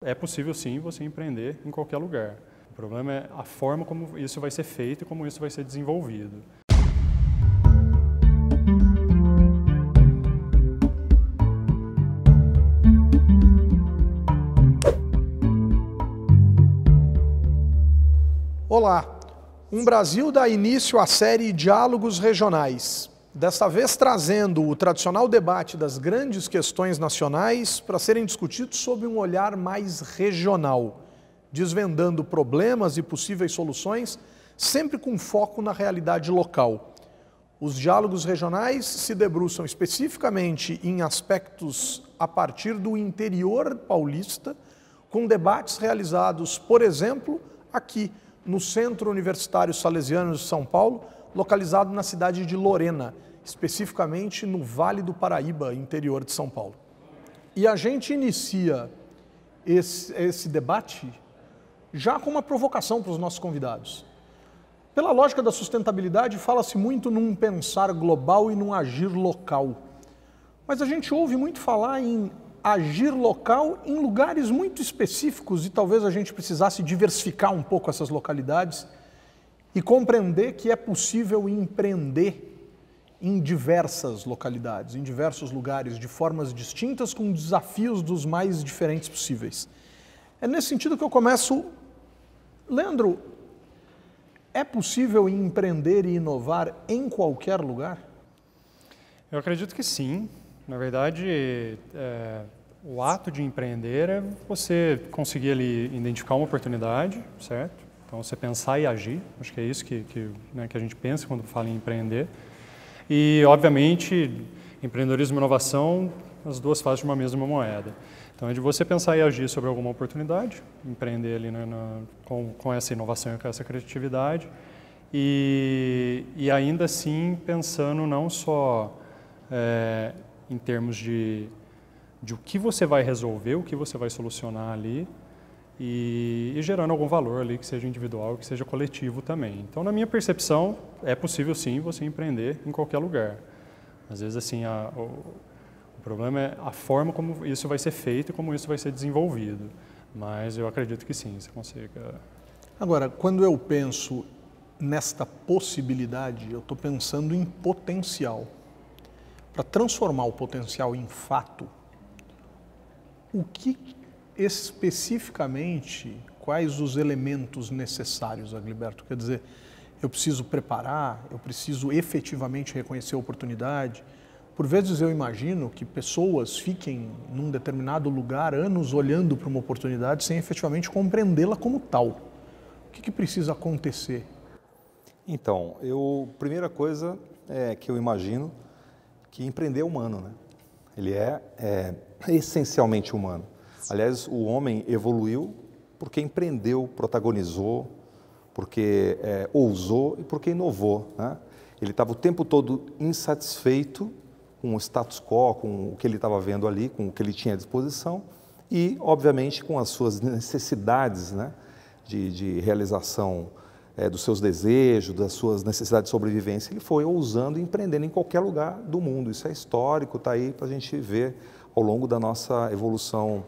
É possível sim você empreender em qualquer lugar. O problema é a forma como isso vai ser feito e como isso vai ser desenvolvido. Olá, Brasil dá início à série Diálogos Regionais, desta vez trazendo o tradicional debate das grandes questões nacionais para serem discutidos sob um olhar mais regional, desvendando problemas e possíveis soluções, sempre com foco na realidade local. Os diálogos regionais se debruçam especificamente em aspectos a partir do interior paulista, com debates realizados, por exemplo, aqui, no Centro Universitário Salesiano de São Paulo, localizado na cidade de Lorena, especificamente no Vale do Paraíba, interior de São Paulo. E a gente inicia esse debate já com uma provocação para os nossos convidados. Pela lógica da sustentabilidade, fala-se muito num pensar global e num agir local. Mas a gente ouve muito falar em agir local em lugares muito específicos e talvez a gente precisasse diversificar um pouco essas localidades e compreender que é possível empreender em diversas localidades, em diversos lugares, de formas distintas, com desafios dos mais diferentes possíveis. É nesse sentido que eu começo. Leandro, é possível empreender e inovar em qualquer lugar? Eu acredito que sim. Na verdade, o ato de empreender é você conseguir ali identificar uma oportunidade, certo? Então, você pensar e agir, acho que é isso que a gente pensa quando fala em empreender. E, obviamente, empreendedorismo e inovação, as duas faces de uma mesma moeda. Então, é de você pensar e agir sobre alguma oportunidade, empreender ali com essa inovação e com essa criatividade, e ainda assim pensando não só em termos de o que você vai resolver, o que você vai solucionar ali, e gerando algum valor ali, que seja individual, que seja coletivo também. Então, na minha percepção, é possível sim você empreender em qualquer lugar. Às vezes, assim, o problema é a forma como isso vai ser feito e como isso vai ser desenvolvido. Mas eu acredito que sim, você consiga. Agora, quando eu penso nesta possibilidade, eu estou pensando em potencial. Para transformar o potencial em fato, o que especificamente, quais os elementos necessários, Agliberto? Quer dizer, eu preciso preparar, eu preciso efetivamente reconhecer a oportunidade. Por vezes eu imagino que pessoas fiquem num determinado lugar anos olhando para uma oportunidade sem efetivamente compreendê-la como tal. O que precisa acontecer? Então, primeira coisa que eu imagino que empreender é humano, né? Ele é essencialmente humano. Aliás, o homem evoluiu porque empreendeu, protagonizou, porque ousou e porque inovou, né? Ele estava o tempo todo insatisfeito com o status quo, com o que ele estava vendo ali, com o que ele tinha à disposição e, obviamente, com as suas necessidades, né, de realização dos seus desejos, das suas necessidades de sobrevivência. Ele foi ousando e empreendendo em qualquer lugar do mundo. Isso é histórico, está aí para a gente ver ao longo da nossa evolução.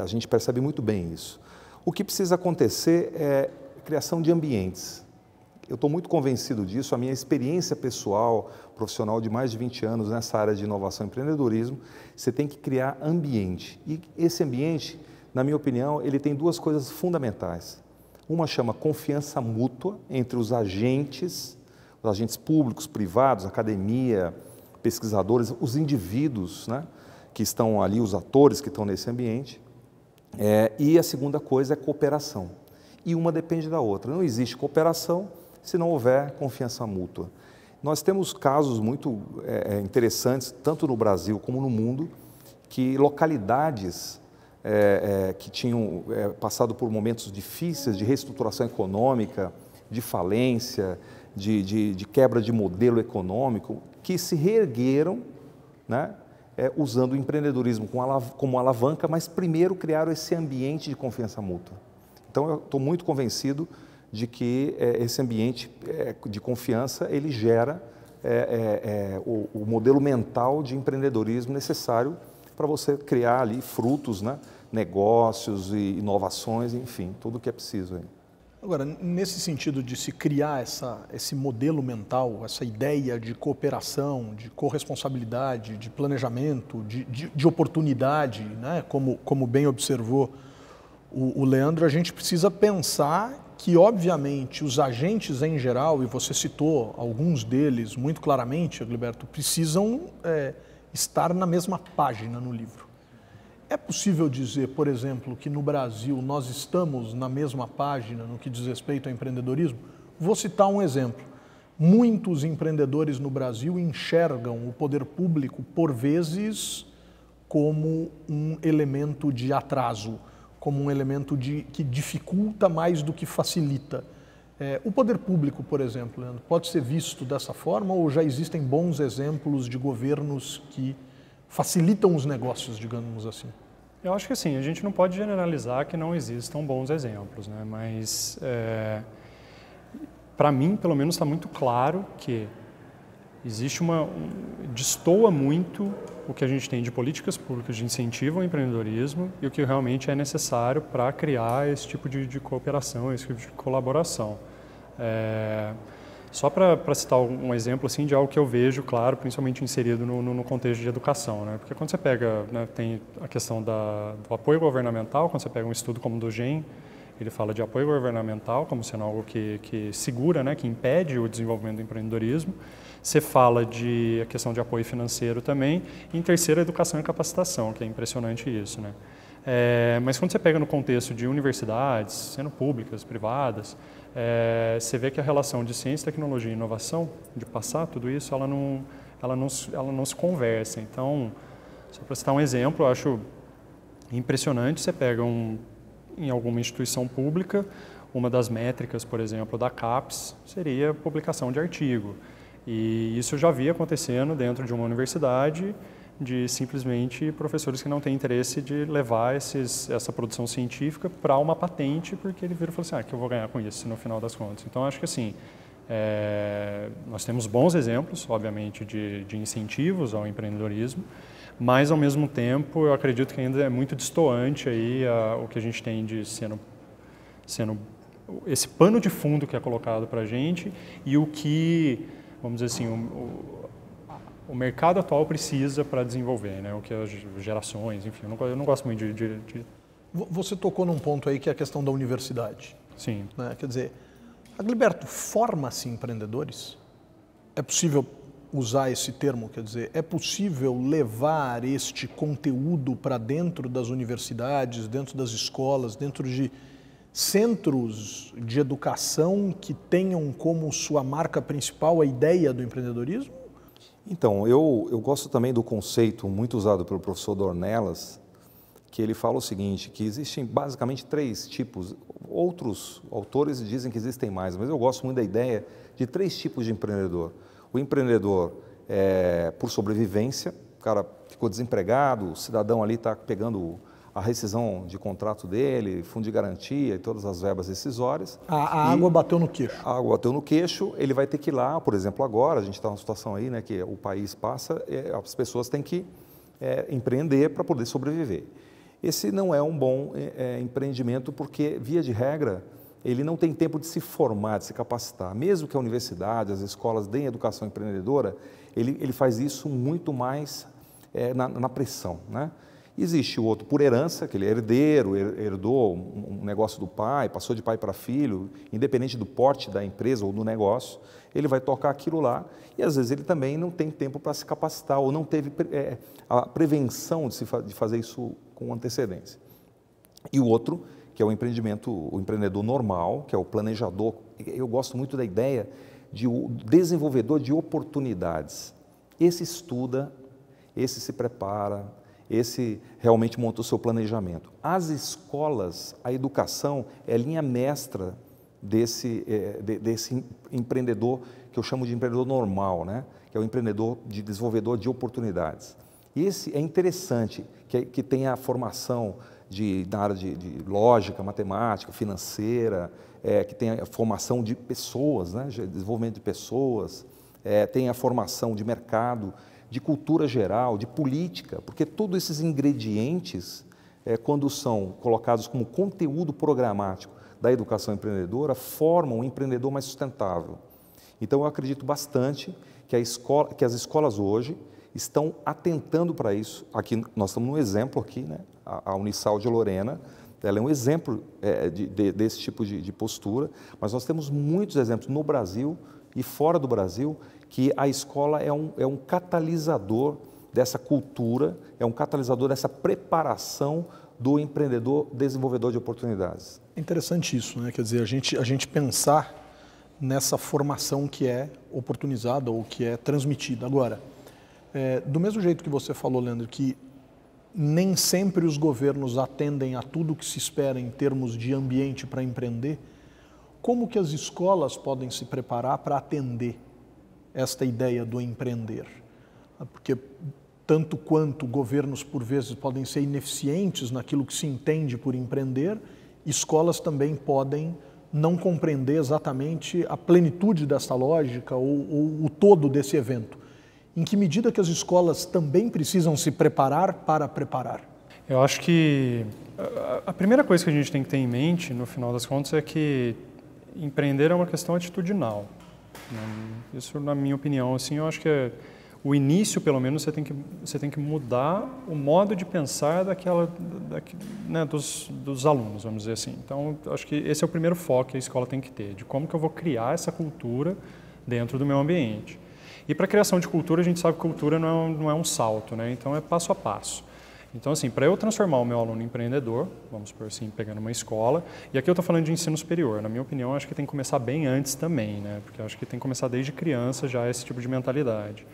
A gente percebe muito bem isso. O que precisa acontecer é a criação de ambientes. Eu estou muito convencido disso, a minha experiência pessoal, profissional de mais de 20 anos nessa área de inovação e empreendedorismo, você tem que criar ambiente. E esse ambiente, na minha opinião, ele tem duas coisas fundamentais. Uma chama confiança mútua entre os agentes públicos, privados, academia, pesquisadores, os indivíduos, né, que estão ali, os atores que estão nesse ambiente. E a segunda coisa é cooperação. E uma depende da outra. Não existe cooperação se não houver confiança mútua. Nós temos casos muito interessantes, tanto no Brasil como no mundo, que localidades que tinham passado por momentos difíceis de reestruturação econômica, de falência, de quebra de modelo econômico, que se reergueram, né, usando o empreendedorismo como alavanca, mas primeiro criaram esse ambiente de confiança mútua. Então, eu estou muito convencido de que esse ambiente de confiança, ele gera o modelo mental de empreendedorismo necessário para você criar ali frutos, né, negócios e inovações, enfim, tudo o que é preciso aí. Agora, nesse sentido de se criar esse modelo mental, essa ideia de cooperação, de corresponsabilidade, de planejamento, de oportunidade, né? Como bem observou o Leandro, a gente precisa pensar que, obviamente, os agentes em geral, e você citou alguns deles muito claramente, Agliberto, precisam estar na mesma página no livro. É possível dizer, por exemplo, que no Brasil nós estamos na mesma página no que diz respeito ao empreendedorismo? Vou citar um exemplo. Muitos empreendedores no Brasil enxergam o poder público, por vezes, como um elemento de atraso, como um elemento que dificulta mais do que facilita. O poder público, por exemplo, Leandro, pode ser visto dessa forma ou já existem bons exemplos de governos que facilitam os negócios, digamos assim? Eu acho que assim, a gente não pode generalizar que não existam bons exemplos, né? Mas para mim, pelo menos, está muito claro que existe destoa muito o que a gente tem de políticas públicas de incentivo ao empreendedorismo e o que realmente é necessário para criar esse tipo de cooperação, esse tipo de colaboração. Só para citar um exemplo assim, de algo que eu vejo, claro, principalmente inserido no contexto de educação, né? Porque quando você pega, né, tem a questão do apoio governamental, quando você pega um estudo como o do GEM, ele fala de apoio governamental como sendo algo que segura, né, que impede o desenvolvimento do empreendedorismo. Você fala a questão de apoio financeiro também. E em terceiro, educação e capacitação, que é impressionante isso, né? Mas quando você pega no contexto de universidades, sendo públicas, privadas, você vê que a relação de ciência, tecnologia e inovação, de passar tudo isso, ela não se conversa. Então, só para citar um exemplo, eu acho impressionante, você pega em alguma instituição pública, uma das métricas, por exemplo, da CAPES, seria a publicação de artigo. E isso eu já vi acontecendo dentro de uma universidade, de simplesmente professores que não têm interesse de levar essa produção científica para uma patente, porque ele vira e fala assim, que eu vou ganhar com isso no final das contas. Então, acho que assim, nós temos bons exemplos, obviamente, de incentivos ao empreendedorismo, mas, ao mesmo tempo, eu acredito que ainda é muito destoante aí o que a gente tem de sendo esse pano de fundo que é colocado para a gente e o que, vamos dizer assim, o mercado atual precisa para desenvolver, né? O que as gerações, enfim, eu não gosto muito de... Você tocou num ponto aí que é a questão da universidade. Sim. Né? Quer dizer, Agliberto, forma-se empreendedores? É possível usar esse termo? Quer dizer, é possível levar este conteúdo para dentro das universidades, dentro das escolas, dentro de centros de educação que tenham como sua marca principal a ideia do empreendedorismo? Então, eu gosto também do conceito muito usado pelo professor Dornelas, que ele fala o seguinte, que existem basicamente 3 tipos, outros autores dizem que existem mais, mas eu gosto muito da ideia de 3 tipos de empreendedor. O empreendedor por sobrevivência, o cara ficou desempregado, o cidadão ali está pegando a rescisão de contrato dele, fundo de garantia e todas as verbas rescisórias. A água bateu no queixo. A água bateu no queixo, ele vai ter que ir lá, por exemplo, agora, a gente está numa situação aí, né, que o país passa, as pessoas têm que empreender para poder sobreviver. Esse não é um bom empreendimento porque, via de regra, ele não tem tempo de se formar, de se capacitar. Mesmo que a universidade, as escolas deem educação empreendedora, ele faz isso muito mais na pressão, né? Existe o outro por herança, que ele é herdeiro, herdou um negócio do pai, passou de pai para filho, independente do porte da empresa ou do negócio, ele vai tocar aquilo lá e às vezes ele também não tem tempo para se capacitar ou não teve a prevenção de fazer isso com antecedência. E o outro, que é o empreendedor normal, que é o planejador, eu gosto muito da ideia de o desenvolvedor de oportunidades. Esse estuda, esse se prepara, esse realmente monta o seu planejamento. As escolas, a educação é linha mestra desse empreendedor, que eu chamo de empreendedor normal, né? Que é o empreendedor desenvolvedor de oportunidades. E esse é interessante, que tem a formação na área de lógica, matemática, financeira, que tem a formação de pessoas, né? Desenvolvimento de pessoas, tem a formação de mercado, de cultura geral, de política, porque todos esses ingredientes quando são colocados como conteúdo programático da educação empreendedora, formam um empreendedor mais sustentável. Então, eu acredito bastante que as escolas hoje estão atentando para isso. Aqui, nós estamos num exemplo aqui, né? A Unisal de Lorena, ela é um exemplo desse tipo de postura, mas nós temos muitos exemplos no Brasil e fora do Brasil que a escola é um catalisador dessa cultura, é um catalisador dessa preparação do empreendedor desenvolvedor de oportunidades. É interessante isso, né? Quer dizer, a gente pensar nessa formação que é oportunizada ou que é transmitida. Agora, do mesmo jeito que você falou, Leandro, que nem sempre os governos atendem a tudo que se espera em termos de ambiente para empreender, como que as escolas podem se preparar para atender esta ideia do empreender? Porque tanto quanto governos, por vezes, podem ser ineficientes naquilo que se entende por empreender, escolas também podem não compreender exatamente a plenitude dessa lógica ou o todo desse evento. Em que medida que as escolas também precisam se preparar para preparar? Eu acho que a primeira coisa que a gente tem que ter em mente, no final das contas, é que empreender é uma questão atitudinal. Isso, na minha opinião, assim, eu acho que o início, pelo menos, você tem que mudar o modo de pensar né, dos alunos, vamos dizer assim. Então, eu acho que esse é o primeiro foco que a escola tem que ter, de como que eu vou criar essa cultura dentro do meu ambiente. E para a criação de cultura, a gente sabe que cultura não é um salto, né? Então é passo a passo. Então, assim, para eu transformar o meu aluno em empreendedor, vamos por assim, pegando uma escola, e aqui eu estou falando de ensino superior, na minha opinião, acho que tem que começar bem antes também, né? Porque eu acho que tem que começar desde criança já esse tipo de mentalidade.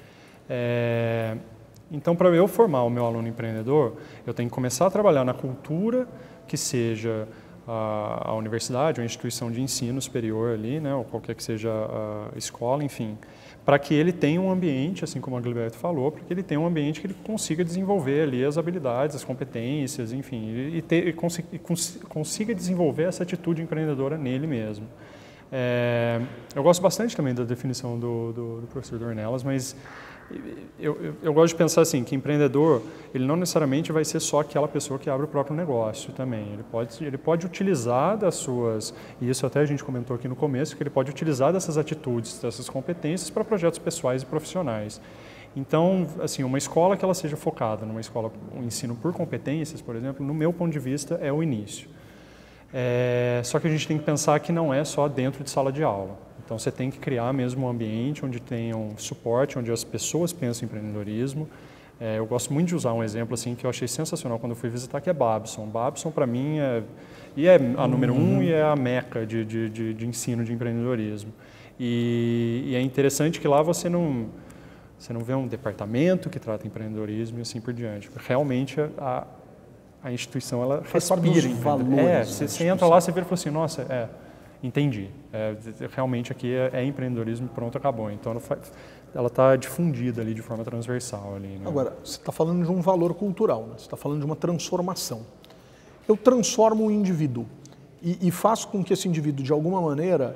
Então, para eu formar o meu aluno empreendedor, eu tenho que começar a trabalhar na cultura que seja a universidade, ou a instituição de ensino superior ali, né, ou qualquer que seja a escola, enfim, para que ele tenha um ambiente, assim como a Gilberto falou, para que ele tenha um ambiente que ele consiga desenvolver ali as habilidades, as competências, enfim, e consiga desenvolver essa atitude empreendedora nele mesmo. Eu gosto bastante também da definição do professor Dornelas, mas eu gosto de pensar assim, que empreendedor, ele não necessariamente vai ser só aquela pessoa que abre o próprio negócio também. Ele pode utilizar das suas, e isso até a gente comentou aqui no começo, que ele pode utilizar dessas atitudes, dessas competências para projetos pessoais e profissionais. Então, assim, uma escola que ela seja focada numa escola, um ensino por competências, por exemplo, no meu ponto de vista, é o início. Só que a gente tem que pensar que não é só dentro de sala de aula. Então, você tem que criar mesmo um ambiente onde tenha um suporte, onde as pessoas pensam em empreendedorismo. Eu gosto muito de usar um exemplo assim que eu achei sensacional quando eu fui visitar, que é Babson. Babson, para mim, é a número 1 e é a meca de ensino de empreendedorismo. E é interessante que lá você não vê um departamento que trata empreendedorismo e assim por diante. Realmente, a instituição, ela respira em valores. Você entra lá, você vira e fala assim, nossa, entendi. Realmente aqui é empreendedorismo, pronto, acabou. Então ela está difundida ali de forma transversal. Ali, né? Agora, você está falando de um valor cultural, né? Você está falando de uma transformação. Eu transformo o indivíduo e faço com que esse indivíduo, de alguma maneira,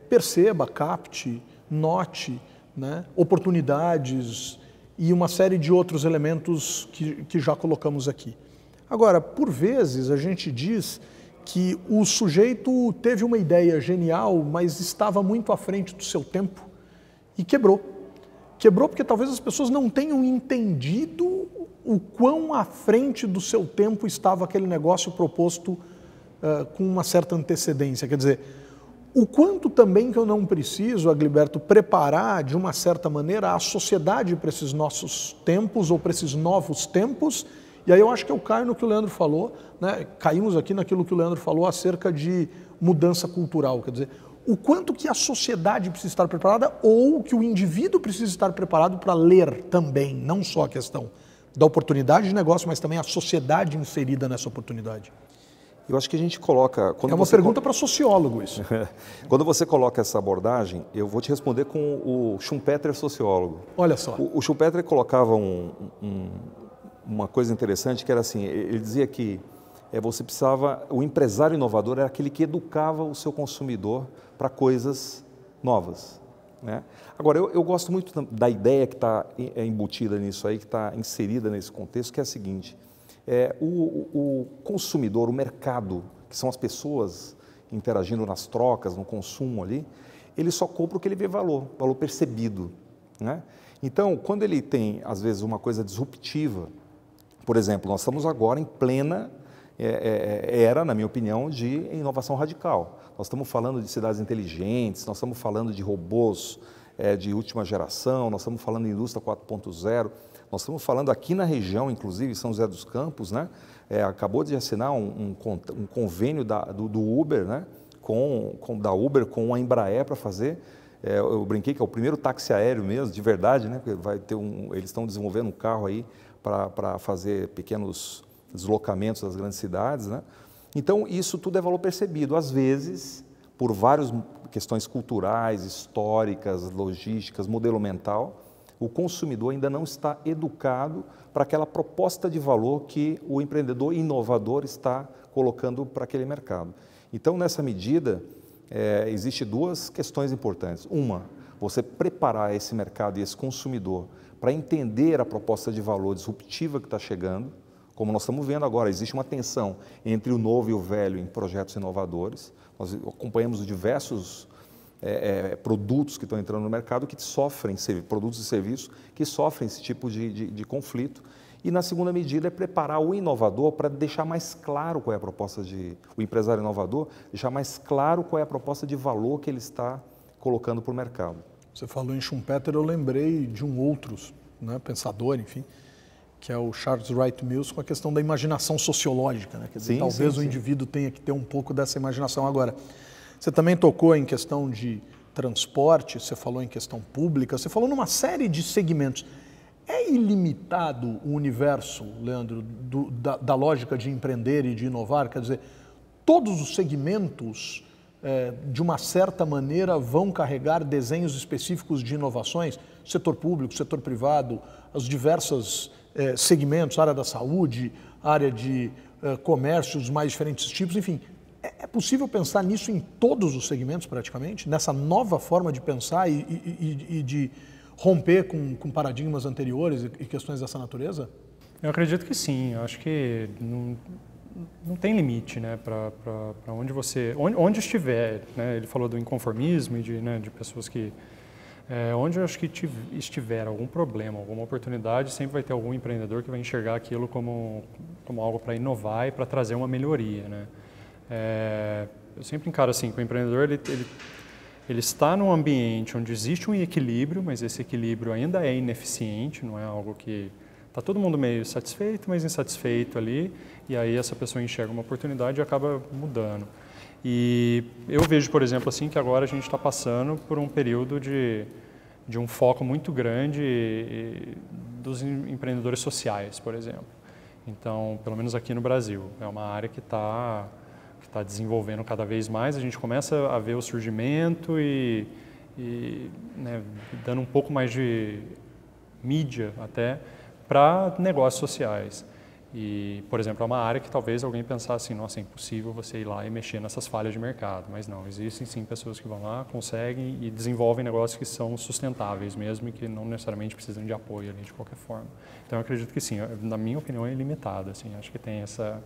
perceba, capte, note, né, oportunidades e uma série de outros elementos que já colocamos aqui. Agora, por vezes, a gente diz que o sujeito teve uma ideia genial, mas estava muito à frente do seu tempo e quebrou. Quebrou porque talvez as pessoas não tenham entendido o quão à frente do seu tempo estava aquele negócio proposto com uma certa antecedência. Quer dizer, o quanto também que eu não preciso, Agliberto, preparar de uma certa maneira a sociedade para esses nossos tempos ou para esses novos tempos. E aí eu acho que eu caio no que o Leandro falou, né? Caímos aqui naquilo que o Leandro falou acerca de mudança cultural, quer dizer, o quanto que a sociedade precisa estar preparada ou que o indivíduo precisa estar preparado para ler também, não só a questão da oportunidade de negócio, mas também a sociedade inserida nessa oportunidade. Eu acho que a gente coloca... É uma pergunta para sociólogo isso. Quando você coloca essa abordagem, eu vou te responder com o Schumpeter, sociólogo. Olha só. O Schumpeter colocava uma coisa interessante, que era assim, ele dizia que você precisava, o empresário inovador era aquele que educava o seu consumidor para coisas novas, né? Agora, eu gosto muito da ideia que está embutida nisso aí, que está inserida nesse contexto, que é a seguinte, O consumidor, o mercado, que são as pessoas interagindo nas trocas, no consumo ali, ele só compra o que ele vê valor percebido, né? Então, quando ele tem, às vezes, uma coisa disruptiva, por exemplo, nós estamos agora em plena era, na minha opinião, de inovação radical. Nós estamos falando de cidades inteligentes, nós estamos falando de robôs de última geração, nós estamos falando de indústria 4.0, nós estamos falando aqui na região, inclusive, São José dos Campos, né? Acabou de assinar um convênio do Uber, né? Da Uber com a Embraer para fazer, eu brinquei que é o primeiro táxi aéreo mesmo, de verdade, né? Vai ter eles estão desenvolvendo um carro aí para fazer pequenos deslocamentos das grandes cidades, né? Então, isso tudo é valor percebido. Às vezes, por várias questões culturais, históricas, logísticas, modelo mental, o consumidor ainda não está educado para aquela proposta de valor que o empreendedor inovador está colocando para aquele mercado. Então, nessa medida, existem duas questões importantes. Uma, você preparar esse mercado e esse consumidor para entender a proposta de valor disruptiva que está chegando. Como nós estamos vendo agora, existe uma tensão entre o novo e o velho em projetos inovadores. Nós acompanhamos diversos produtos que estão entrando no mercado que sofrem, produtos e serviços que sofrem esse tipo de conflito. E na segunda medida é preparar o inovador para deixar mais claro qual é a proposta o empresário inovador, deixar mais claro qual é a proposta de valor que ele está colocando para o mercado. Você falou em Schumpeter, eu lembrei de um outro, né, pensador, enfim, que é o Charles Wright Mills, com a questão da imaginação sociológica, né? Quer dizer, talvez o indivíduo tenha que ter um pouco dessa imaginação. Agora, você também tocou em questão de transporte, você falou em questão pública, você falou numa série de segmentos. É ilimitado o universo, Leandro, da lógica de empreender e de inovar? Quer dizer, todos os segmentos, de uma certa maneira, vão carregar desenhos específicos de inovações? Setor público, setor privado, os diversos segmentos, área da saúde, área de comércio, os mais diferentes tipos, enfim. É possível pensar nisso em todos os segmentos, praticamente? Nessa nova forma de pensar e de romper com paradigmas anteriores e questões dessa natureza? Eu acredito que sim. Eu acho que não tem limite, né, para onde você... Onde estiver, né? Ele falou do inconformismo e de pessoas que... onde eu acho que estiver algum problema, alguma oportunidade, sempre vai ter algum empreendedor que vai enxergar aquilo como algo para inovar e para trazer uma melhoria, né? Eu sempre encaro assim, que o empreendedor ele está num ambiente onde existe um equilíbrio, mas esse equilíbrio ainda é ineficiente, não é algo que... Está todo mundo meio satisfeito, mas insatisfeito ali, e aí essa pessoa enxerga uma oportunidade e acaba mudando. E eu vejo, por exemplo, assim, que agora a gente está passando por um período de um foco muito grande dos empreendedores sociais, por exemplo. Então, pelo menos aqui no Brasil, é uma área que está desenvolvendo cada vez mais. A gente começa a ver o surgimento e né, dando um pouco mais de mídia até para negócios sociais. E, por exemplo, é uma área que talvez alguém pensasse assim, nossa, é impossível você ir lá e mexer nessas falhas de mercado. Mas não, existem sim pessoas que vão lá, conseguem e desenvolvem negócios que são sustentáveis mesmo e que não necessariamente precisam de apoio ali de qualquer forma. Então, eu acredito que sim, na minha opinião é ilimitada, assim, acho que tem essa...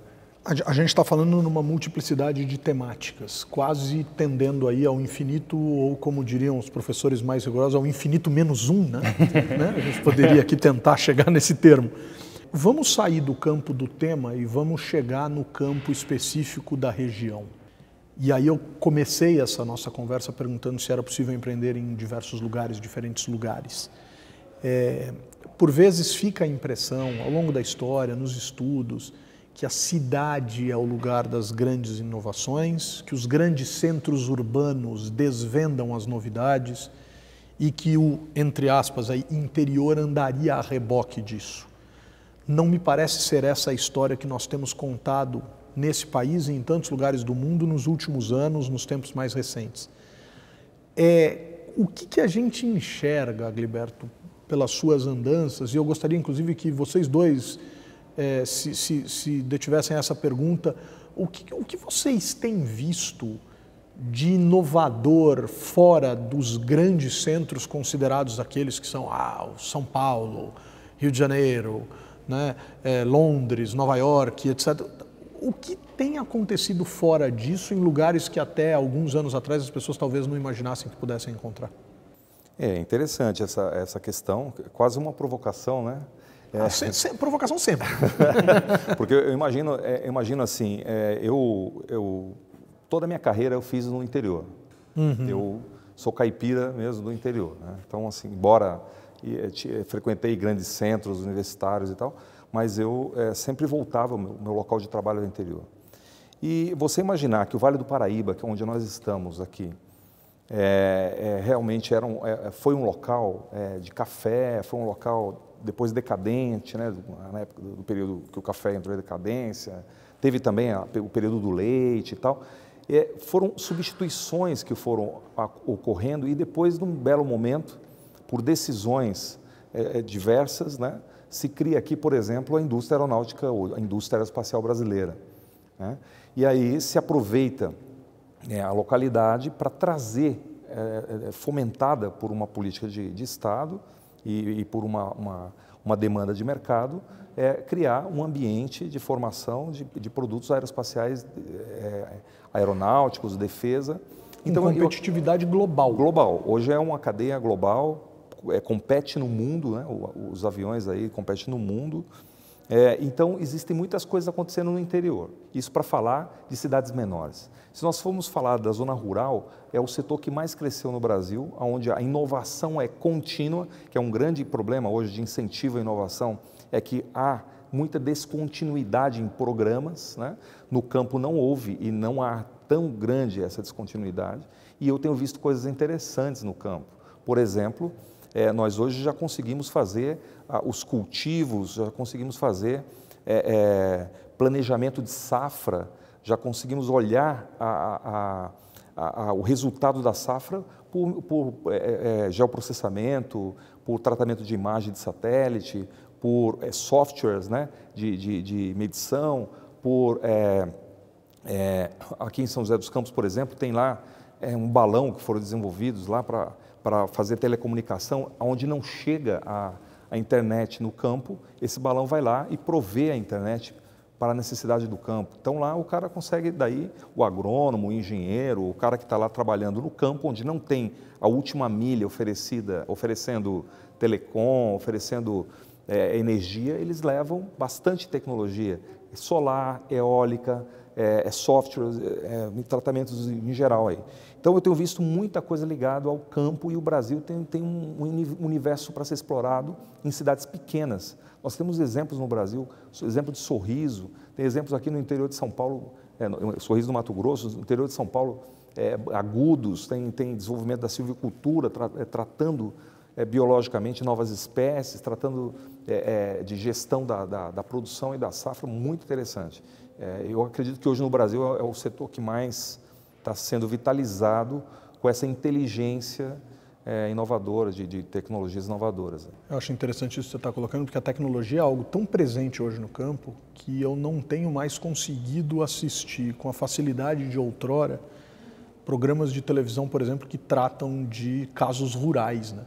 A gente está falando numa multiplicidade de temáticas, quase tendendo aí ao infinito, ou como diriam os professores mais rigorosos, ao infinito menos um, né? A gente poderia aqui tentar chegar nesse termo. Vamos sair do campo do tema e vamos chegar no campo específico da região. E aí eu comecei essa nossa conversa perguntando se era possível empreender em diversos lugares, diferentes lugares. Por vezes fica a impressão, ao longo da história, nos estudos, que a cidade é o lugar das grandes inovações, que os grandes centros urbanos desvendam as novidades e que o, entre aspas, aí, interior andaria a reboque disso. Não me parece ser essa a história que nós temos contado nesse país e em tantos lugares do mundo nos últimos anos, nos tempos mais recentes. O que a gente enxerga, Agliberto, pelas suas andanças, e eu gostaria inclusive que vocês dois se detivessem essa pergunta, o que vocês têm visto de inovador fora dos grandes centros considerados aqueles que são São Paulo, Rio de Janeiro, né? Londres, Nova York, etc. O que tem acontecido fora disso em lugares que até alguns anos atrás as pessoas talvez não imaginassem que pudessem encontrar? É interessante essa questão, quase uma provocação, né? Provocação sempre. Porque eu imagino assim, toda a minha carreira eu fiz no interior. Eu sou caipira mesmo do interior, né? Então, assim, embora frequentei grandes centros universitários e tal, mas eu sempre voltava, o meu local de trabalho era o interior. E você imaginar que o Vale do Paraíba, que é onde nós estamos aqui, realmente foi um local de café, foi um local depois decadente, né, na época do período que o café entrou em decadência, teve também o período do leite e tal. Foram substituições que foram ocorrendo e depois, num belo momento, por decisões diversas, né, se cria aqui, por exemplo, a indústria aeronáutica, a indústria aeroespacial brasileira, né? E aí se aproveita a localidade para trazer, fomentada por uma política de Estado e por uma demanda de mercado, criar um ambiente de formação de produtos aeroespaciais, aeronáuticos, defesa. Então, competitividade global. Global. Hoje é uma cadeia global, compete no mundo, né? Os aviões aí competem no mundo. Então, existem muitas coisas acontecendo no interior. Isso para falar de cidades menores. Se nós formos falar da zona rural, é o setor que mais cresceu no Brasil, onde a inovação é contínua, que é um grande problema hoje de incentivo à inovação, é que há muita descontinuidade em programas, né? No campo não houve e não há tão grande essa descontinuidade. E eu tenho visto coisas interessantes no campo. Por exemplo, nós hoje já conseguimos fazer os cultivos, já conseguimos fazer planejamento de safra, já conseguimos olhar o resultado da safra por geoprocessamento, por tratamento de imagem de satélite, por softwares, né, de medição, aqui em São José dos Campos, por exemplo, tem lá um balão que foram desenvolvidos lá para fazer telecomunicação, onde não chega a internet no campo, esse balão vai lá e provê a internet para a necessidade do campo. Então lá o cara consegue, daí o agrônomo, o engenheiro, o cara que está lá trabalhando no campo, onde não tem a última milha oferecendo telecom, oferecendo energia, eles levam bastante tecnologia, solar, eólica, software, tratamentos em geral aí. Então eu tenho visto muita coisa ligada ao campo e o Brasil tem um universo para ser explorado em cidades pequenas. Nós temos exemplos no Brasil, exemplo de Sorriso, tem exemplos aqui no interior de São Paulo, Sorriso do Mato Grosso, no interior de São Paulo, Agudos, tem desenvolvimento da silvicultura, tratando biologicamente novas espécies, tratando de gestão da produção e da safra, muito interessante. Eu acredito que hoje no Brasil é o setor que mais está sendo vitalizado com essa inteligência inovadora, de tecnologias inovadoras. Eu acho interessante isso que você está colocando, porque a tecnologia é algo tão presente hoje no campo que eu não tenho mais conseguido assistir com a facilidade de outrora programas de televisão, por exemplo, que tratam de casos rurais, né?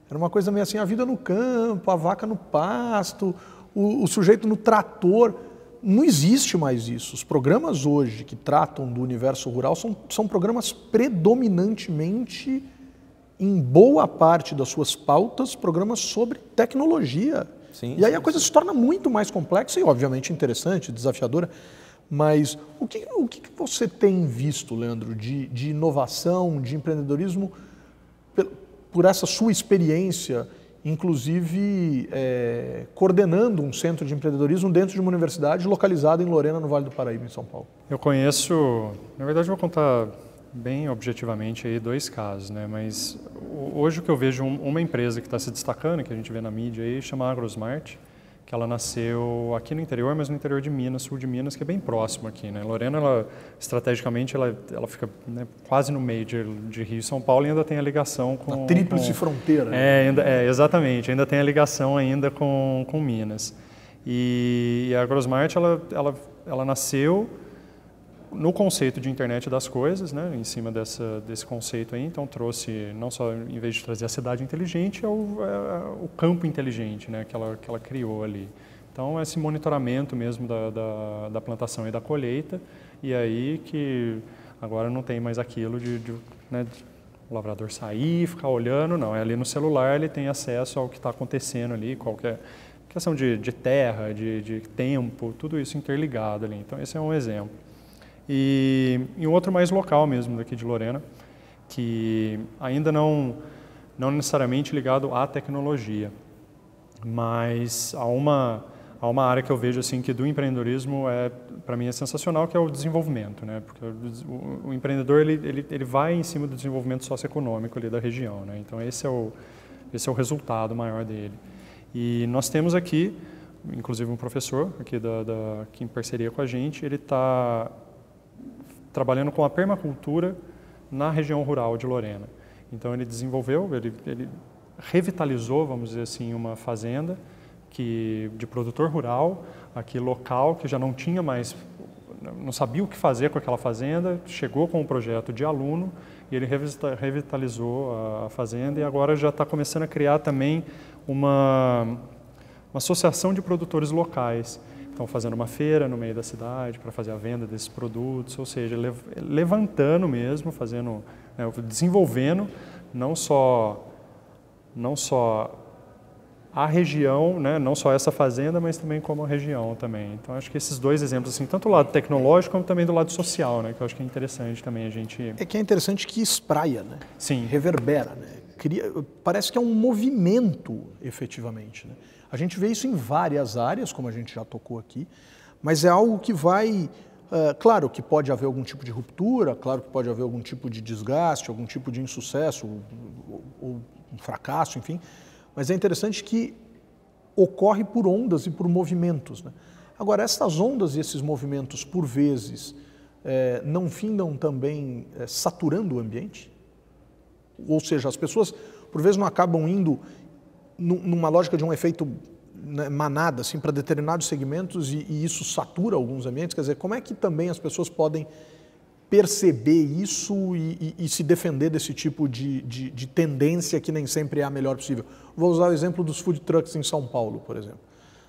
Era uma coisa meio assim, a vida no campo, a vaca no pasto, o sujeito no trator. Não existe mais isso. Os programas hoje que tratam do universo rural são programas predominantemente, em boa parte das suas pautas, programas sobre tecnologia. Sim, e aí a coisa se torna muito mais complexa e, obviamente, interessante, desafiadora. Mas o que você tem visto, Leandro, de inovação, de empreendedorismo, por essa sua experiência, inclusive coordenando um centro de empreendedorismo dentro de uma universidade localizada em Lorena, no Vale do Paraíba, em São Paulo? Eu conheço, na verdade eu vou contar bem objetivamente aí 2 casos, né? Mas hoje o que eu vejo uma empresa que está se destacando, que a gente vê na mídia aí, chama AgroSmart, que ela nasceu aqui no interior, mas no interior de Minas, sul de Minas, que é bem próximo aqui, né? Lorena, estrategicamente, ela fica, né, quase no meio de Rio e São Paulo e ainda tem a ligação com... A tríplice fronteira. Né? Exatamente, ainda tem a ligação ainda com Minas. E a AgroSmart, ela nasceu no conceito de internet das coisas, né, em cima desse conceito aí, então trouxe, não só em vez de trazer a cidade inteligente, o campo inteligente, né, que ela criou ali. Então, esse monitoramento mesmo da plantação e da colheita, e aí que agora não tem mais aquilo né, de o lavrador sair, ficar olhando, não, é ali no celular, ele tem acesso ao que está acontecendo ali, qualquer questão de terra, de tempo, tudo isso interligado ali. Então, esse é um exemplo. E um outro mais local mesmo, daqui de Lorena, que ainda não necessariamente ligado à tecnologia, mas há uma área que eu vejo assim que do empreendedorismo para mim é sensacional, que é o desenvolvimento, né? Porque o empreendedor ele vai em cima do desenvolvimento socioeconômico ali da região, né? Então esse é o resultado maior dele. E nós temos aqui, inclusive um professor aqui que em parceria com a gente, ele está trabalhando com a permacultura na região rural de Lorena. Então ele desenvolveu, ele revitalizou, vamos dizer assim, uma fazenda de produtor rural, aqui local, que já não tinha mais, não sabia o que fazer com aquela fazenda, chegou com um projeto de aluno e ele revitalizou a fazenda e agora já está começando a criar também uma associação de produtores locais. Estão fazendo uma feira no meio da cidade para fazer a venda desses produtos, ou seja, levantando mesmo, fazendo, né, desenvolvendo não só a região, né, não só essa fazenda, mas também como a região também. Então, acho que esses dois exemplos, assim, tanto do lado tecnológico como também do lado social, né, que eu acho que é interessante também a gente... É que é interessante que espraia, né? Sim. Reverbera, né? Parece que é um movimento, efetivamente, né? A gente vê isso em várias áreas, como a gente já tocou aqui, mas é algo que vai... claro que pode haver algum tipo de ruptura, claro que pode haver algum tipo de desgaste, algum tipo de insucesso, ou um fracasso, enfim, mas é interessante que ocorre por ondas e por movimentos, né? Agora, essas ondas e esses movimentos, por vezes, não findam também saturando o ambiente? Ou seja, as pessoas, por vezes, não acabam indo numa lógica de um efeito, né, manada, assim, para determinados segmentos e isso satura alguns ambientes? Quer dizer, como é que também as pessoas podem perceber isso e se defender desse tipo de tendência que nem sempre é a melhor possível? Vou usar o exemplo dos food trucks em São Paulo, por exemplo.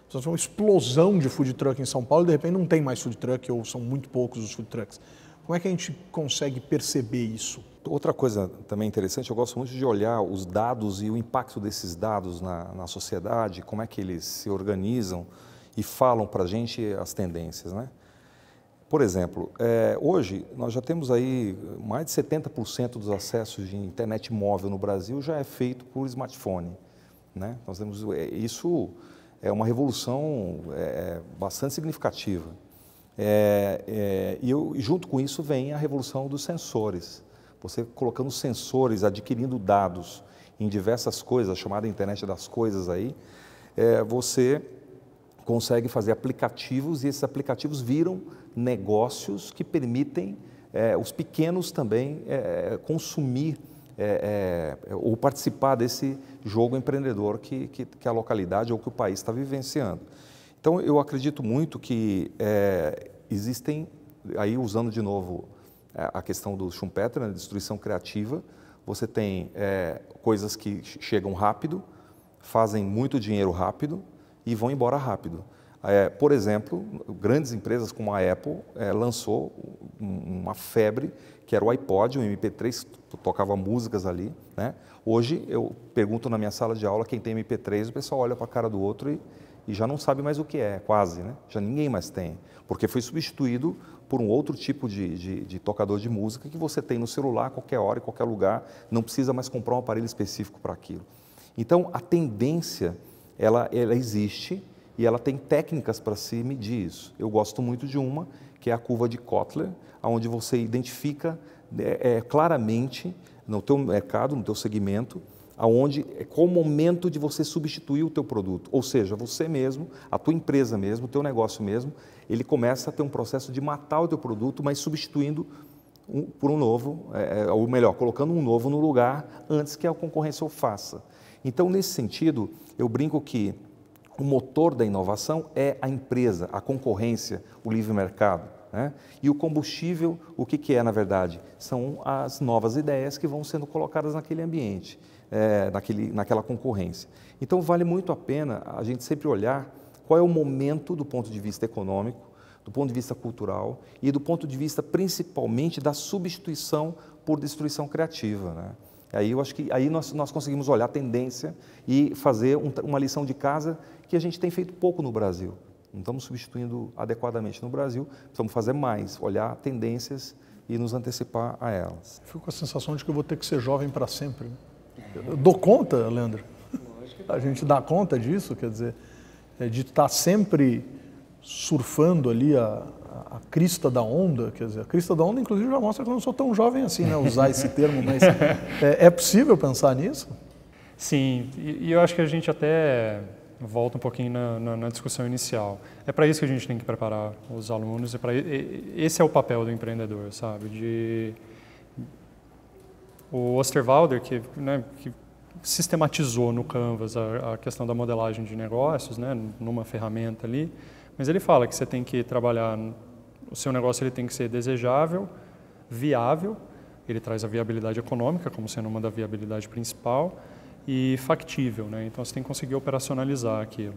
Então, uma explosão de food truck em São Paulo e de repente não tem mais food truck ou são muito poucos os food trucks. Como é que a gente consegue perceber isso? Outra coisa também interessante, eu gosto muito de olhar os dados e o impacto desses dados na sociedade, como é que eles se organizam e falam para a gente as tendências, né? Por exemplo, hoje nós já temos aí mais de 70% dos acessos de internet móvel no Brasil já é feito por smartphone, né? Nós temos, isso é uma revolução bastante significativa. E junto com isso vem a revolução dos sensores. Você colocando sensores, adquirindo dados em diversas coisas, a chamada internet das coisas aí, você consegue fazer aplicativos e esses aplicativos viram negócios que permitem os pequenos também consumir ou participar desse jogo empreendedor que a localidade ou que o país está vivenciando. Então, eu acredito muito que existem, aí usando de novo a questão do Schumpeter, né, destruição criativa, você tem coisas que chegam rápido, fazem muito dinheiro rápido e vão embora rápido. Por exemplo, grandes empresas como a Apple lançou uma febre, que era o iPod, um MP3, tocava músicas ali, né? Hoje, eu pergunto na minha sala de aula quem tem MP3, o pessoal olha para a cara do outro e já não sabe mais o que é, quase, né? Já ninguém mais tem, porque foi substituído por um outro tipo de tocador de música que você tem no celular a qualquer hora, em qualquer lugar, não precisa mais comprar um aparelho específico para aquilo. Então, a tendência, ela existe e ela tem técnicas para se medir isso. Eu gosto muito de uma, que é a curva de Kotler, onde você identifica claramente no teu mercado, no teu segmento, qual o momento de você substituir o teu produto. Ou seja, você mesmo, a tua empresa mesmo, o teu negócio mesmo, ele começa a ter um processo de matar o teu produto, mas substituindo por um novo, ou melhor, colocando um novo no lugar antes que a concorrência o faça. Então, nesse sentido, eu brinco que o motor da inovação é a empresa, a concorrência, o livre mercado, né? E o combustível, o que é, na verdade? São as novas ideias que vão sendo colocadas naquele ambiente, naquela concorrência. Então, vale muito a pena a gente sempre olhar qual é o momento do ponto de vista econômico, do ponto de vista cultural e do ponto de vista principalmente da substituição por destruição criativa, né? Aí eu acho que aí nós conseguimos olhar a tendência e fazer uma lição de casa que a gente tem feito pouco no Brasil. Não estamos substituindo adequadamente no Brasil, precisamos fazer mais, olhar tendências e nos antecipar a elas. Fico com a sensação de que eu vou ter que ser jovem para sempre. Eu dou conta, Leandro? A gente dá conta disso, quer dizer, de estar sempre surfando ali a crista da onda, quer dizer, a crista da onda inclusive já mostra que eu não sou tão jovem assim, né, usar esse termo, mas é possível pensar nisso? Sim, e eu acho que a gente até volta um pouquinho na discussão inicial. É para isso que a gente tem que preparar os alunos, esse é o papel do empreendedor, sabe? O Osterwalder, que sistematizou no Canvas a questão da modelagem de negócios, né, numa ferramenta ali, mas ele fala que você tem que trabalhar, o seu negócio ele tem que ser desejável, viável, ele traz a viabilidade econômica como sendo uma da viabilidade principal, e factível, né? Então você tem que conseguir operacionalizar aquilo.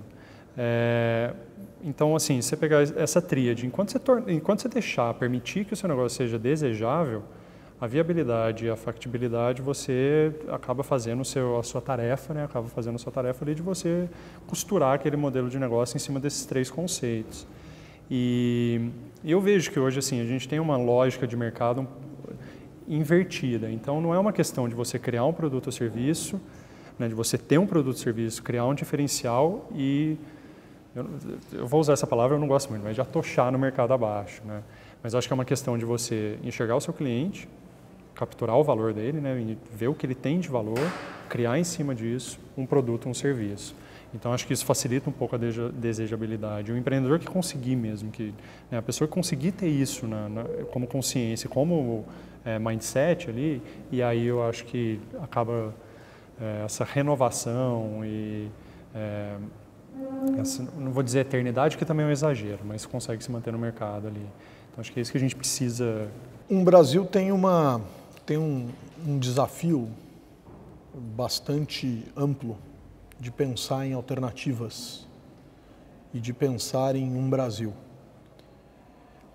Então, assim, você pegar essa tríade, enquanto você permitir que o seu negócio seja desejável, a viabilidade e a factibilidade, você acaba fazendo a sua tarefa, né? Acaba fazendo a sua tarefa ali de você costurar aquele modelo de negócio em cima desses três conceitos. E eu vejo que hoje, assim, a gente tem uma lógica de mercado invertida. Então, não é uma questão de você criar um produto ou serviço, né, de você ter um produto ou serviço, criar um diferencial e, eu vou usar essa palavra, eu não gosto muito, mas de atochar no mercado abaixo, né? Mas acho que é uma questão de você enxergar o seu cliente, capturar o valor dele, né, e ver o que ele tem de valor, criar em cima disso um produto, um serviço. Então, acho que isso facilita um pouco a desejabilidade. O empreendedor que conseguir mesmo, né, a pessoa que conseguir ter isso como consciência, como mindset ali, e aí eu acho que acaba essa renovação e não vou dizer eternidade, que também é um exagero, mas consegue se manter no mercado ali. Então, acho que é isso que a gente precisa. O Brasil tem um desafio bastante amplo de pensar em alternativas e de pensar em um Brasil.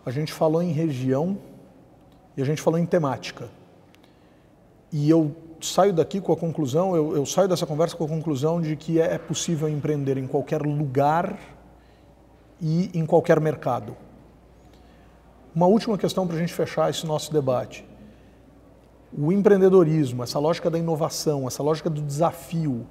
A gente falou em região e a gente falou em temática. E eu saio daqui com a conclusão, eu saio dessa conversa com a conclusão de que é possível empreender em qualquer lugar e em qualquer mercado. Uma última questão para a gente fechar esse nosso debate. O empreendedorismo, essa lógica da inovação, essa lógica do desafio,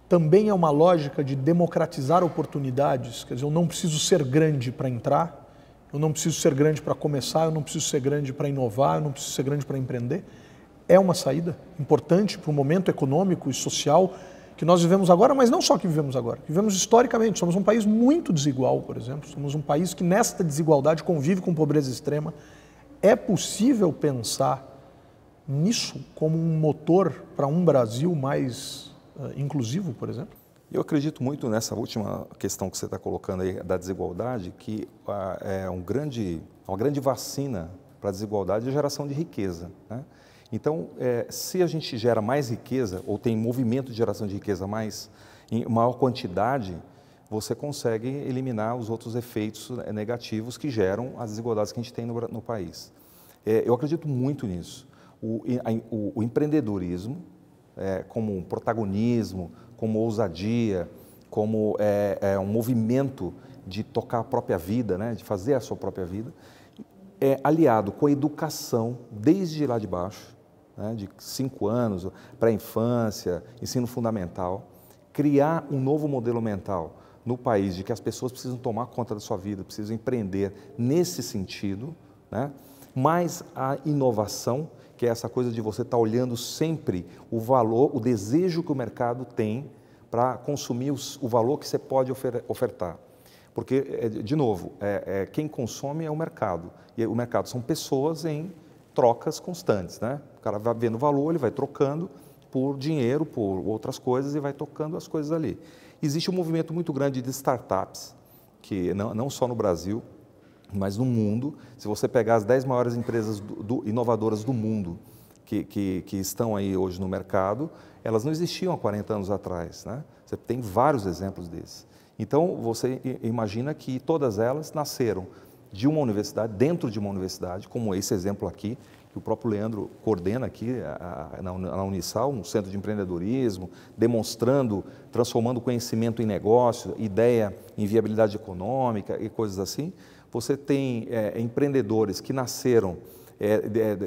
também é uma lógica de democratizar oportunidades. Quer dizer, eu não preciso ser grande para entrar, eu não preciso ser grande para começar, eu não preciso ser grande para inovar, eu não preciso ser grande para empreender. É uma saída importante para o momento econômico e social que nós vivemos agora, mas não só que vivemos agora, vivemos historicamente. Somos um país muito desigual, por exemplo, somos um país que nesta desigualdade convive com pobreza extrema. É possível pensar nisso como um motor para um Brasil mais inclusivo, por exemplo? Eu acredito muito nessa última questão que você está colocando aí da desigualdade, que é uma grande vacina para a desigualdade é a geração de riqueza, né? Então, se a gente gera mais riqueza, ou tem movimento de geração de riqueza em maior quantidade, você consegue eliminar os outros efeitos negativos que geram as desigualdades que a gente tem no país. Eu acredito muito nisso. O empreendedorismo, como um protagonismo, como ousadia, como um movimento de tocar a própria vida, né, de fazer a sua própria vida, aliado com a educação desde lá de baixo, né, de 5 anos, pré-infância, ensino fundamental, criar um novo modelo mental no país de que as pessoas precisam tomar conta da sua vida, precisam empreender nesse sentido, né, mais a inovação, que é essa coisa de você estar olhando sempre o valor, o desejo que o mercado tem para consumir o valor que você pode ofertar. Porque, de novo, quem consome é o mercado, e o mercado são pessoas em trocas constantes, né? O cara vai vendo valor, ele vai trocando por dinheiro, por outras coisas e vai tocando as coisas ali. Existe um movimento muito grande de startups, que não só no Brasil, mas no mundo. Se você pegar as 10 maiores empresas inovadoras do mundo que estão aí hoje no mercado, elas não existiam há 40 anos atrás, né? Você tem vários exemplos desses. Então, você imagina que todas elas nasceram de uma universidade, dentro de uma universidade, como esse exemplo aqui, que o próprio Leandro coordena aqui na Unisal, um centro de empreendedorismo, demonstrando, transformando conhecimento em negócio, ideia em viabilidade econômica e coisas assim. Você tem empreendedores que nasceram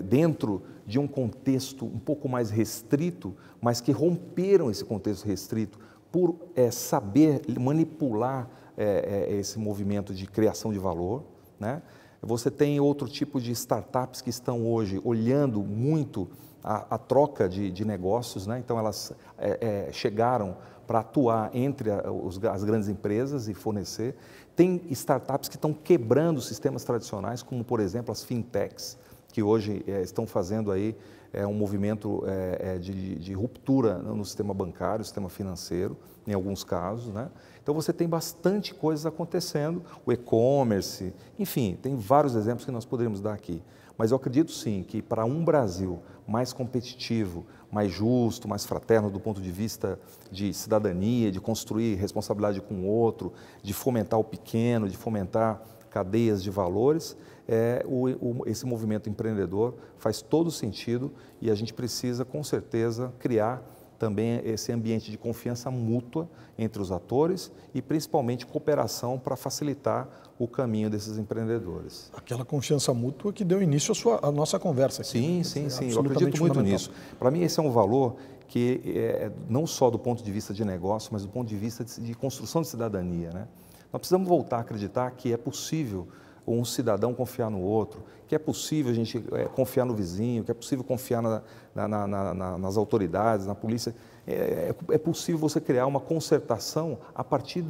dentro de um contexto um pouco mais restrito, mas que romperam esse contexto restrito por saber manipular esse movimento de criação de valor, né? Você tem outro tipo de startups que estão hoje olhando muito a troca de negócios, né? Então elas chegaram para atuar entre as grandes empresas e fornecer. Tem startups que estão quebrando sistemas tradicionais, como por exemplo as fintechs, que hoje estão fazendo aí um movimento de ruptura no sistema bancário, sistema financeiro, em alguns casos, né? Então você tem bastante coisas acontecendo, o e-commerce, enfim, tem vários exemplos que nós poderíamos dar aqui. Mas eu acredito sim que para um Brasil mais competitivo, mais justo, mais fraterno do ponto de vista de cidadania, de construir responsabilidade com o outro, de fomentar o pequeno, de fomentar cadeias de valores, esse movimento empreendedor faz todo sentido e a gente precisa, com certeza, criar também esse ambiente de confiança mútua entre os atores e, principalmente, cooperação para facilitar o caminho desses empreendedores. Aquela confiança mútua que deu início à nossa conversa aqui. Sim. Eu acredito muito nisso. Para mim, esse é um valor que, não só do ponto de vista de negócio, mas do ponto de vista de construção de cidadania, né? Nós precisamos voltar a acreditar que é possível um cidadão confiar no outro, que é possível a gente confiar no vizinho, que é possível confiar nas autoridades, na polícia. É possível você criar uma concertação a partir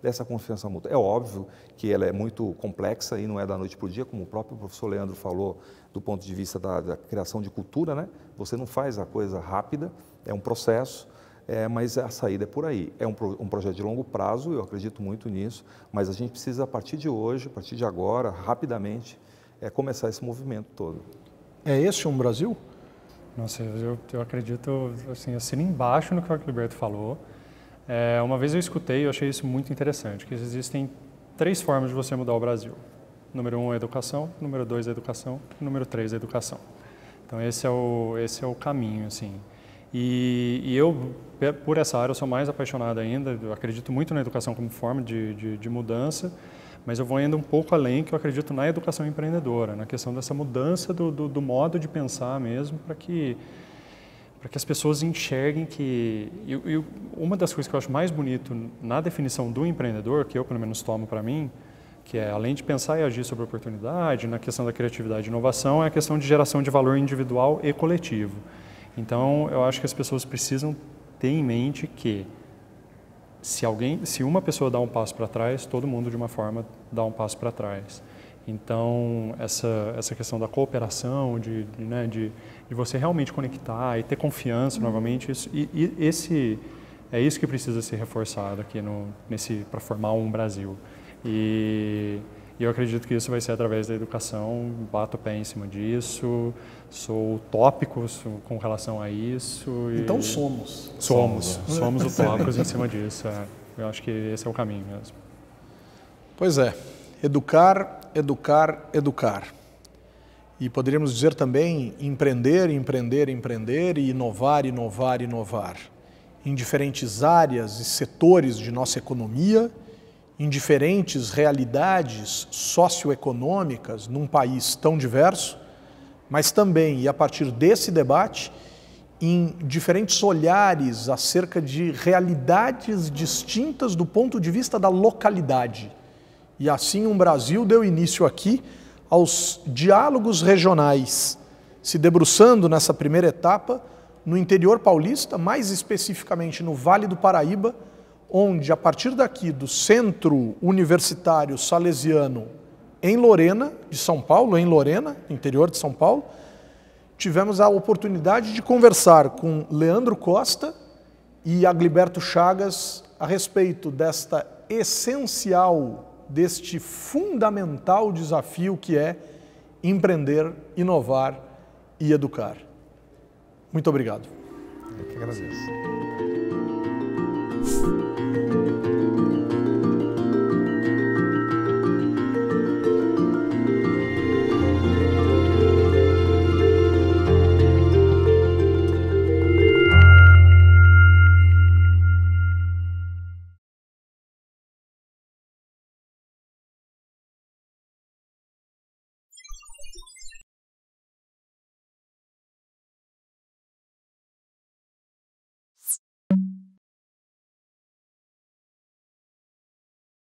dessa confiança mútua. É óbvio que ela é muito complexa e não é da noite para o dia, como o próprio professor Leandro falou, do ponto de vista da criação de cultura, né? Você não faz a coisa rápida, é um processo. Mas a saída é por aí. É um projeto de longo prazo, eu acredito muito nisso, mas a gente precisa, a partir de hoje, a partir de agora, rapidamente, começar esse movimento todo. É esse um Brasil? Nossa, eu acredito, assim, assino embaixo no que o Arquiberto falou. Uma vez eu escutei, eu achei isso muito interessante, que existem 3 formas de você mudar o Brasil. Número 1 é a educação, número 2 é a educação, número 3 é a educação. Então esse é o caminho, assim. E eu, por essa área, eu sou mais apaixonado ainda, eu acredito muito na educação como forma de mudança, mas eu vou ainda um pouco além, que eu acredito na educação empreendedora, na questão dessa mudança do modo de pensar mesmo, para que as pessoas enxerguem que... E uma das coisas que eu acho mais bonito na definição do empreendedor, que eu pelo menos tomo para mim, que é, além de pensar e agir sobre oportunidade, na questão da criatividade e inovação, é a questão de geração de valor individual e coletivo. Então, eu acho que as pessoas precisam ter em mente que se uma pessoa dá um passo para trás, todo mundo de uma forma dá um passo para trás. Então, essa questão da cooperação, de você realmente conectar e ter confiança novamente, é isso que precisa ser reforçado aqui para formar um Brasil. E eu acredito que isso vai ser através da educação, bato o pé em cima disso, sou utópico com relação a isso. Então somos. Somos utópicos em cima disso. Eu acho que esse é o caminho mesmo. Pois é, educar, educar, educar. E poderíamos dizer também empreender, empreender, empreender e inovar, inovar, inovar. Em diferentes áreas e setores de nossa economia, em diferentes realidades socioeconômicas num país tão diverso, mas também, e a partir desse debate, em diferentes olhares acerca de realidades distintas do ponto de vista da localidade. E assim um Brasil deu início aqui aos diálogos regionais, se debruçando nessa primeira etapa no interior paulista, mais especificamente no Vale do Paraíba, onde, a partir daqui do Centro Universitário Salesiano em Lorena, de São Paulo, em Lorena, interior de São Paulo, tivemos a oportunidade de conversar com Leandro Costa e Agliberto Chagas a respeito desta essencial, deste fundamental desafio que é empreender, inovar e educar. Muito obrigado. Eu que agradeço.